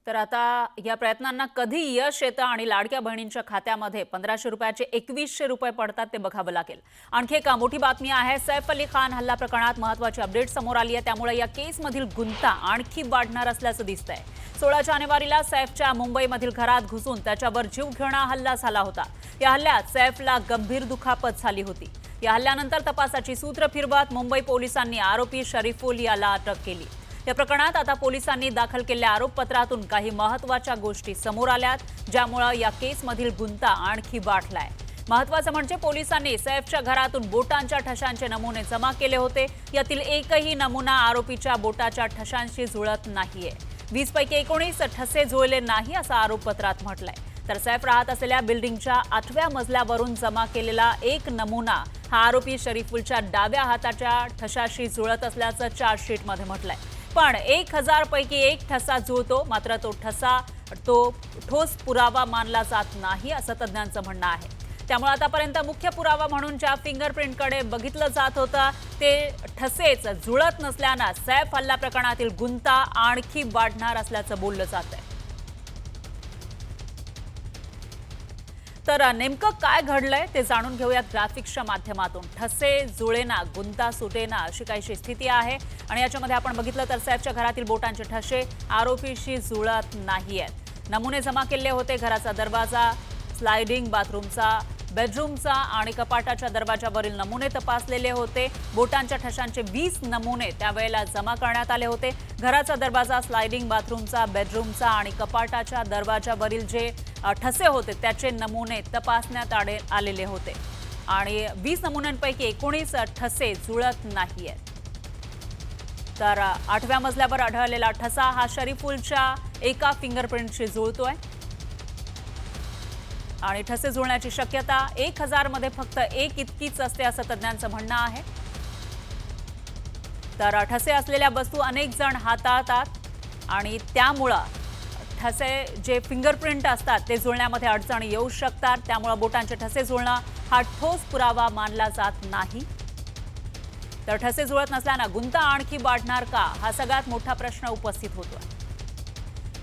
तर आता या प्रयत्नांना कधी यश येतं आणि लाडक्या बहिणींच्या खात्यामध्ये 1500 रुपयाचे 2100 रुपये पडतात ते बघावं लागेल। आणखी एक मोठी बातमी आहे, सैफ अली खान हल्ला प्रकरणात महत्त्वाची अपडेट समोर आली आहे, त्यामुळे या केसमधील गुंता आणखी वाढणार असल्याचं दिसतंय। 16 जानेवारीला सैफच्या मुंबईमधील घरात घुसून त्याच्यावर जीवघेणा हल्ला झाला होता। या हल्ल्यात सैफला गंभीर दुखापत झाली होती। या हल्ल्यानंतर तपासाची सूत्र फिरवत मुंबई पोलिसांनी आरोपी शरीफुल याला अटक केली। या प्रकरणात आता पोलिसांनी दाखल केलेल्या आरोपपत्रातून काही महत्त्वाच्या गोष्टी समोर आल्यात, ज्यामुळे या केसमधील गुंता आणखी वाढलाय। महत्त्वाचं म्हणजे पोलिसांनी सैफच्या घरातून बोटांच्या ठशांचे नमुने जमा केले होते। यातील एकही नमुना आरोपीच्या बोटाच्या ठशांशी जुळत नाहीये। 20 पैकी 19 ठसे जुळले नाही असं आरोपपत्रात म्हटलंय। तर सैफ राहत असलेल्या बिल्डिंगच्या 8व्या मजल्यावरून जमा केलेला एक नमुना हा आरोपी शरीफुलच्या डाव्या हाताच्या ठशाशी जुळत असल्याचं चार्जशीटमध्ये म्हटलंय। पण 1000 पैकी एक ठसा जुळतो, मात्र तो ठोस पुरावा मानला जात नाही असं तज्ञांचं म्हणणं आहे। त्यामुळे आतापर्यंत मुख्य पुरावा म्हणून ज्या फिंगरप्रिंटकडे बघितलं जात होतं ते ठसेच जुळत नसल्यानं सैफ हल्ला प्रकरणातील गुंता आणखी वाढणार असल्याचं बोललं जात आहे। तर नेमकं काय घडलंय ते जाणून घेऊयात ग्राफिक्सच्या माध्यमातून। ठसे जुळेना, गुंता सुटेना अशी काहीशी स्थिती आहे आणि याच्यामध्ये आपण बघितलं तर सैफच्या घरातील बोटांचे ठसे आरोपीशी जुळत नाहीयेत। नमुने जमा केले होते, घराचा दरवाजा, स्लाइडिंग बाथरूमचा, बेडरूमचा आणि कपाटाच्या दरवाजावरील नमुने तपासलेले होते। बोटांच्या ठशांचे 20 नमुने त्यावेळेला जमा करण्यात आले होते। घराचा दरवाजा, स्लाइडिंग बाथरूमचा, बेडरूमचा आणि कपाटाच्या दरवाजावरील जे ठसे होते त्याचे नमुने तपासण्यात आलेले होते आणि 20 नमुन्यांपैकी 19 ठसे जुळत नाहीयेत। तर 8व्या मजल्यावर आढळलेला ठसा हा शरीफुलच्या एका फिंगरप्रिंटशी जुळतोय आणि ठसे जुळण्याची शक्यता 1000 मध्ये फक्त एक इतकीच असते असं तज्ञांचं म्हणणं आहे। तर ठसे असलेल्या वस्तू अनेक जण हाताळतात आणि त्यामुळे ठसे जे फिंगरप्रिंट असतात ते जुळण्यामध्ये अडचणी येऊ शकतात। त्यामुळे बोटांचे ठसे जुळणं हा ठोस पुरावा मानला जात नाही। तर ठसे जुळत नसल्यानं गुंता आणखी वाढणार का हा सगळ्यात मोठा प्रश्न उपस्थित होतोय।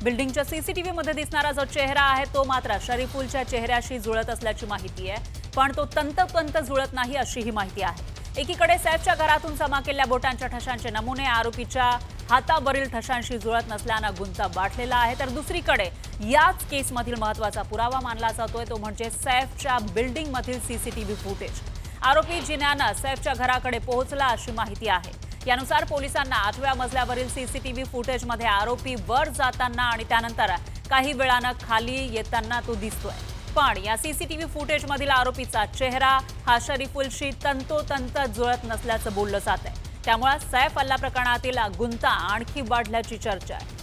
बिल्डिंगच्या सीसीटीव्ही मध्ये दिसणारा जो चेहरा आहे तो मात्र शरीफुलच्या चेहऱ्याशी जुळत असल्याची माहिती आहे, पण तो तंतोतंत जुळत नाही अशी ही माहिती आहे। एकीकडे सैफच्या घरातून जमा केलेल्या बोटांच्या ठशांचे नमुने आरोपीच्या हातावरील ठशांशी जुळत नसल्यानं गुंता वाढलेला आहे, तर दुसरीकडे याच केसमधील महत्त्वाचा पुरावा मानला जातोय तो म्हणजे सैफच्या बिल्डिंगमधील सीसीटीव्ही फुटेज। आरोपी जिन्यानं सैफच्या घराकडे पोहोचला अशी माहिती आहे। यानुसार पोलिसांना 8व्या मजल्यावरील सीसीटीव्ही फुटेजमध्ये आरोपी वर जाताना आणि त्यानंतर काही वेळानं खाली येताना तो दिसतोय। पण या सीसीटीव्ही फुटेजमधील आरोपीचा चेहरा हा शरीफुलशी तंतोतंत जुळत नसल्याचं बोललं जात आहे। त्यामुळे सैफ हल्ला प्रकरणातील गुंता आणखी वाढल्याची चर्चा आहे।